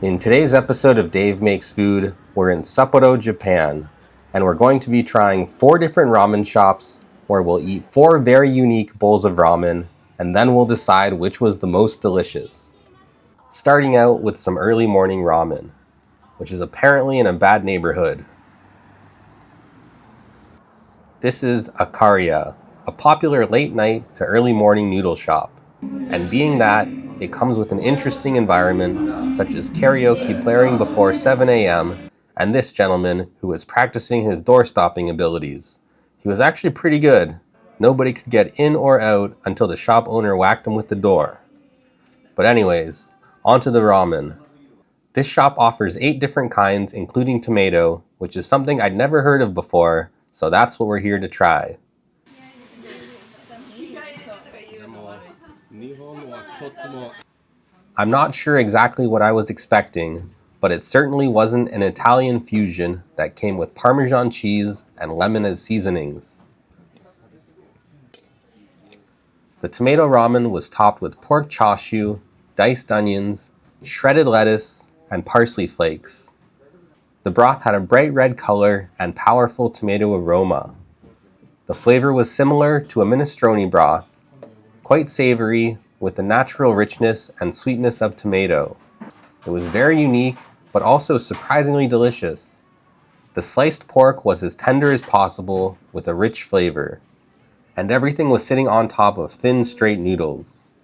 In today's episode of Dave Makes Food, we're in Sapporo, Japan, and we're going to be trying 4 different ramen shops where we'll eat 4 very unique bowls of ramen, and then we'll decide which was the most delicious. Starting out with some early morning ramen, which is apparently in a bad neighborhood. This is Akariya, a popular late night to early morning noodle shop, and being that it comes with an interesting environment, such as karaoke blaring before 7 a.m., and this gentleman who was practicing his door-stopping abilities. He was actually pretty good. Nobody could get in or out until the shop owner whacked him with the door. But anyways, onto the ramen. This shop offers 8 different kinds, including tomato, which is something I'd never heard of before, so that's what we're here to try. I'm not sure exactly what I was expecting, but it certainly wasn't an Italian fusion that came with Parmesan cheese and lemon as seasonings. The tomato ramen was topped with pork chashu, diced onions, shredded lettuce, and parsley flakes. The broth had a bright red color and powerful tomato aroma. The flavor was similar to a minestrone broth, quite savory, with the natural richness and sweetness of tomato. It was very unique, but also surprisingly delicious. The sliced pork was as tender as possible with a rich flavor, and everything was sitting on top of thin, straight noodles.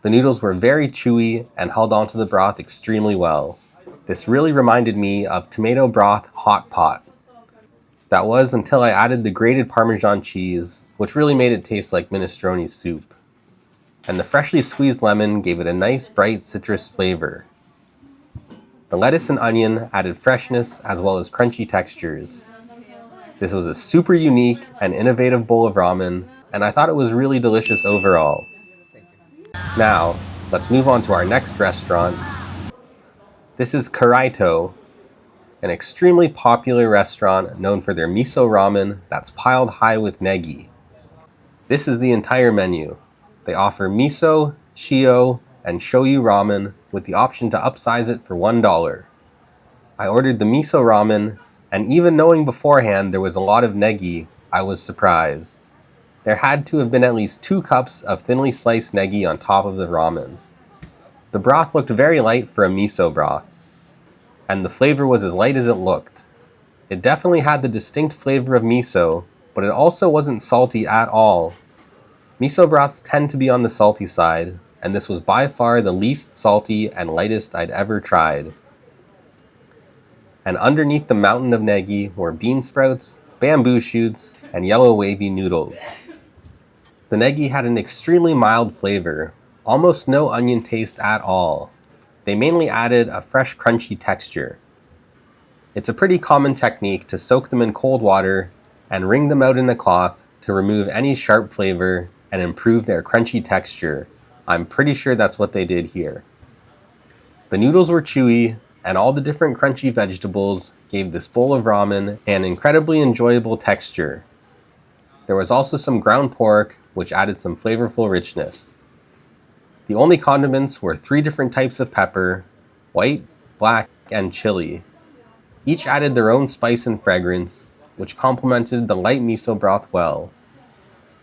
The noodles were very chewy and held onto the broth extremely well. This really reminded me of tomato broth hot pot. That was until I added the grated Parmesan cheese, which really made it taste like minestrone soup. And the freshly squeezed lemon gave it a nice bright citrus flavor. The lettuce and onion added freshness as well as crunchy textures. This was a super unique and innovative bowl of ramen, and I thought it was really delicious overall. Now, let's move on to our next restaurant. This is Kiraito, an extremely popular restaurant known for their miso ramen that's piled high with negi. This is the entire menu. They offer miso, shio, and shoyu ramen with the option to upsize it for $1. I ordered the miso ramen, and even knowing beforehand there was a lot of negi, I was surprised. There had to have been at least 2 cups of thinly sliced negi on top of the ramen. The broth looked very light for a miso broth, and the flavor was as light as it looked. It definitely had the distinct flavor of miso, but it also wasn't salty at all. Miso broths tend to be on the salty side, and this was by far the least salty and lightest I'd ever tried. And underneath the mountain of negi were bean sprouts, bamboo shoots, and yellow wavy noodles. The negi had an extremely mild flavor, almost no onion taste at all. They mainly added a fresh crunchy texture. It's a pretty common technique to soak them in cold water and wring them out in a cloth to remove any sharp flavor and improve their crunchy texture. I'm pretty sure that's what they did here. The noodles were chewy, and all the different crunchy vegetables gave this bowl of ramen an incredibly enjoyable texture. There was also some ground pork, which added some flavorful richness. The only condiments were 3 different types of pepper, white, black, and chili. Each added their own spice and fragrance, which complemented the light miso broth well.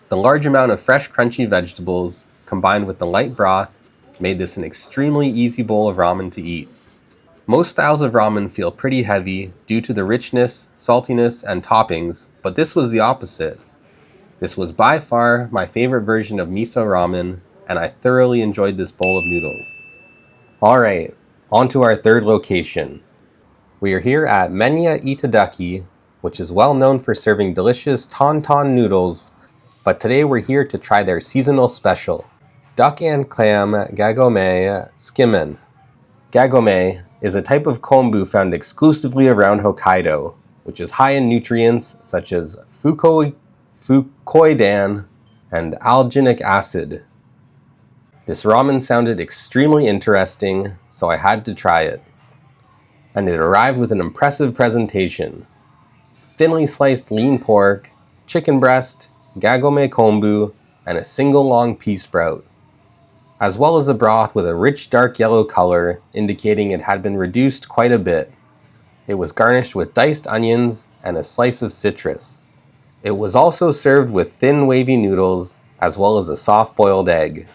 The large amount of fresh crunchy vegetables, combined with the light broth, made this an extremely easy bowl of ramen to eat. Most styles of ramen feel pretty heavy due to the richness, saltiness, and toppings, but this was the opposite. This was by far my favorite version of miso ramen, and I thoroughly enjoyed this bowl of noodles. Alright, on to our third location. We are here at Menya Itadaki, which is well known for serving delicious ton noodles, but today we're here to try their seasonal special, duck and clam Gagome Tsukemen. Gagome is a type of kombu found exclusively around Hokkaido, which is high in nutrients such as fucoidan and alginic acid. This ramen sounded extremely interesting, so I had to try it. And it arrived with an impressive presentation. Thinly sliced lean pork, chicken breast, Gagome kombu, and a single long pea sprout. as well as a broth with a rich dark yellow color indicating it had been reduced quite a bit. It was garnished with diced onions and a slice of citrus. It was also served with thin wavy noodles as well as a soft boiled egg.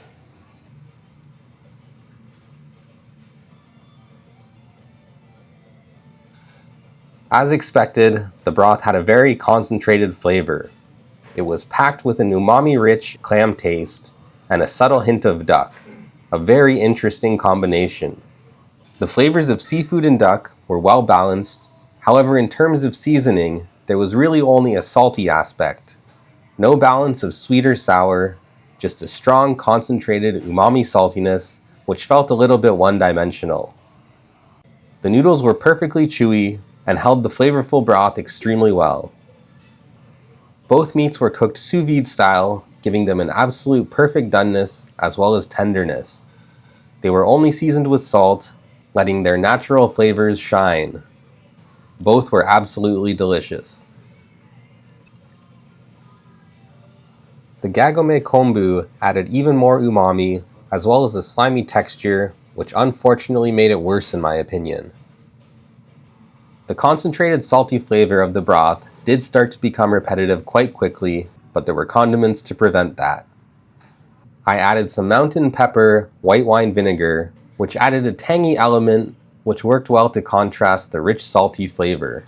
As expected, the broth had a very concentrated flavor. It was packed with an umami-rich clam taste and a subtle hint of duck, a very interesting combination. The flavors of seafood and duck were well balanced, however in terms of seasoning, there was really only a salty aspect. No balance of sweet or sour, just a strong concentrated umami saltiness which felt a little bit one-dimensional. The noodles were perfectly chewy and held the flavorful broth extremely well. Both meats were cooked sous vide style, giving them an absolute perfect doneness as well as tenderness. They were only seasoned with salt, letting their natural flavors shine. Both were absolutely delicious. The Gagome kombu added even more umami, as well as a slimy texture, which unfortunately made it worse in my opinion. The concentrated salty flavor of the broth did start to become repetitive quite quickly, but there were condiments to prevent that. I added some mountain pepper, white wine vinegar, which added a tangy element which worked well to contrast the rich salty flavor.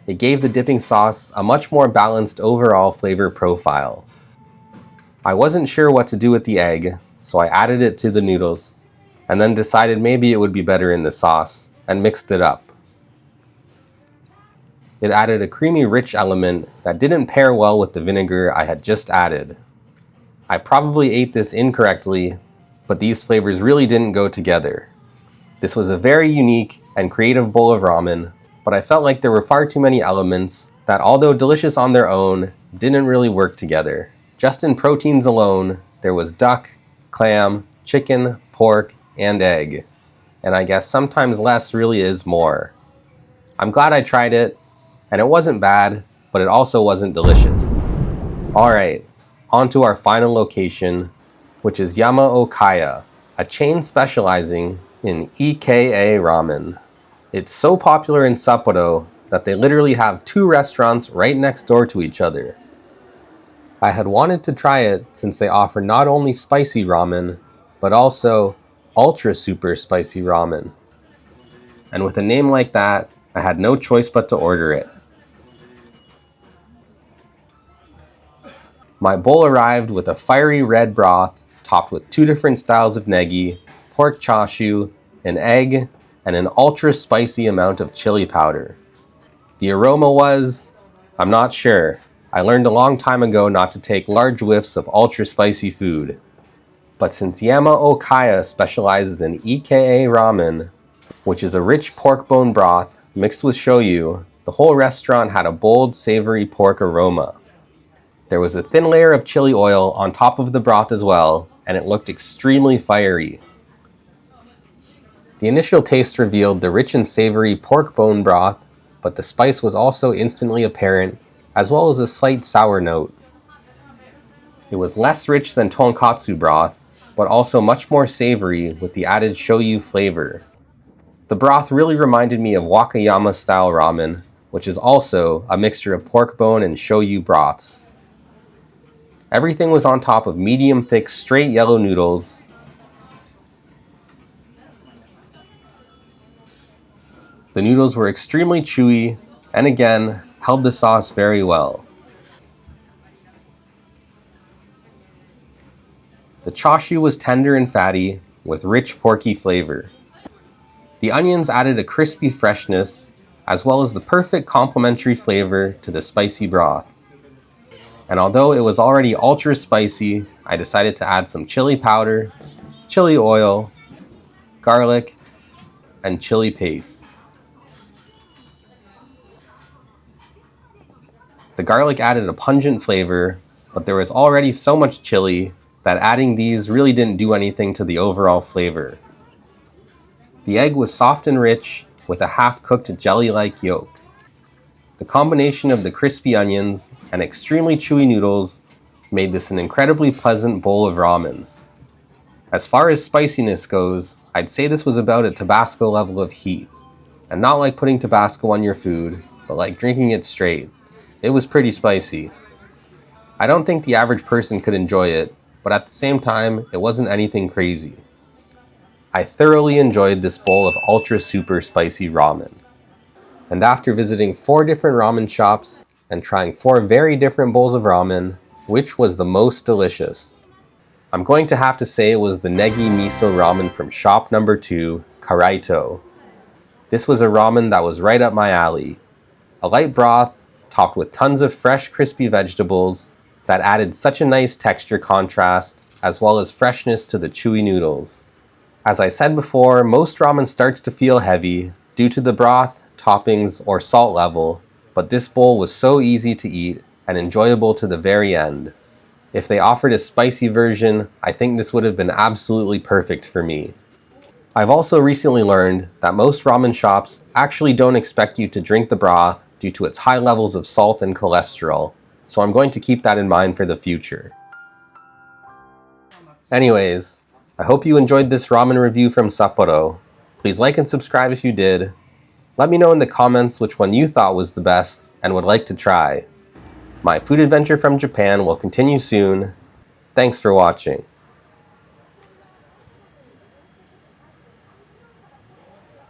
It gave the dipping sauce a much more balanced overall flavor profile. I wasn't sure what to do with the egg, so I added it to the noodles, and then decided maybe it would be better in the sauce, and mixed it up. It added a creamy rich element that didn't pair well with the vinegar I had just added. I probably ate this incorrectly, but these flavors really didn't go together. This was a very unique and creative bowl of ramen, but I felt like there were far too many elements that, although delicious on their own, didn't really work together. Just in proteins alone, there was duck, clam, chicken, pork, and egg. And I guess sometimes less really is more. I'm glad I tried it, and it wasn't bad, but it also wasn't delicious. Alright, on to our final location, which is Yamaokaya, a chain specializing in EKA ramen. It's so popular in Sapporo that they literally have 2 restaurants right next door to each other. I had wanted to try it since they offer not only spicy ramen, but also Ultra Super Spicy Ramen. And with a name like that, I had no choice but to order it. My bowl arrived with a fiery red broth topped with 2 different styles of negi, pork chashu, an egg, and an ultra spicy amount of chili powder. The aroma was, I'm not sure. I learned a long time ago not to take large whiffs of ultra spicy food. But since Yamaokaya specializes in EKA ramen, which is a rich pork bone broth mixed with shoyu, the whole restaurant had a bold, savory pork aroma. There was a thin layer of chili oil on top of the broth as well, and it looked extremely fiery. The initial taste revealed the rich and savory pork bone broth, but the spice was also instantly apparent, as well as a slight sour note. It was less rich than tonkatsu broth, but also much more savory with the added shoyu flavor. The broth really reminded me of Wakayama-style ramen, which is also a mixture of pork bone and shoyu broths. Everything was on top of medium-thick, straight yellow noodles. The noodles were extremely chewy, and again, held the sauce very well. The chashu was tender and fatty, with rich porky flavor. The onions added a crispy freshness, as well as the perfect complementary flavor to the spicy broth. And although it was already ultra spicy, I decided to add some chili powder, chili oil, garlic, and chili paste. The garlic added a pungent flavor, but there was already so much chili that adding these really didn't do anything to the overall flavor. The egg was soft and rich, with a half-cooked jelly-like yolk. The combination of the crispy onions and extremely chewy noodles made this an incredibly pleasant bowl of ramen. As far as spiciness goes, I'd say this was about a Tabasco level of heat. And not like putting Tabasco on your food, but like drinking it straight. It was pretty spicy. I don't think the average person could enjoy it, but at the same time, it wasn't anything crazy. I thoroughly enjoyed this bowl of Ultra Super Spicy Ramen. And after visiting 4 different ramen shops and trying 4 very different bowls of ramen, which was the most delicious? I'm going to have to say it was the Negi Miso Ramen from shop number 2, Karaito. This was a ramen that was right up my alley. A light broth, topped with tons of fresh crispy vegetables that added such a nice texture contrast, as well as freshness to the chewy noodles. As I said before, most ramen starts to feel heavy due to the broth, toppings, or salt level, but this bowl was so easy to eat and enjoyable to the very end. If they offered a spicy version, I think this would have been absolutely perfect for me. I've also recently learned that most ramen shops actually don't expect you to drink the broth due to its high levels of salt and cholesterol, so I'm going to keep that in mind for the future. Anyways, I hope you enjoyed this ramen review from Sapporo. Please like and subscribe if you did. Let me know in the comments which one you thought was the best and would like to try. My food adventure from Japan will continue soon. Thanks for watching.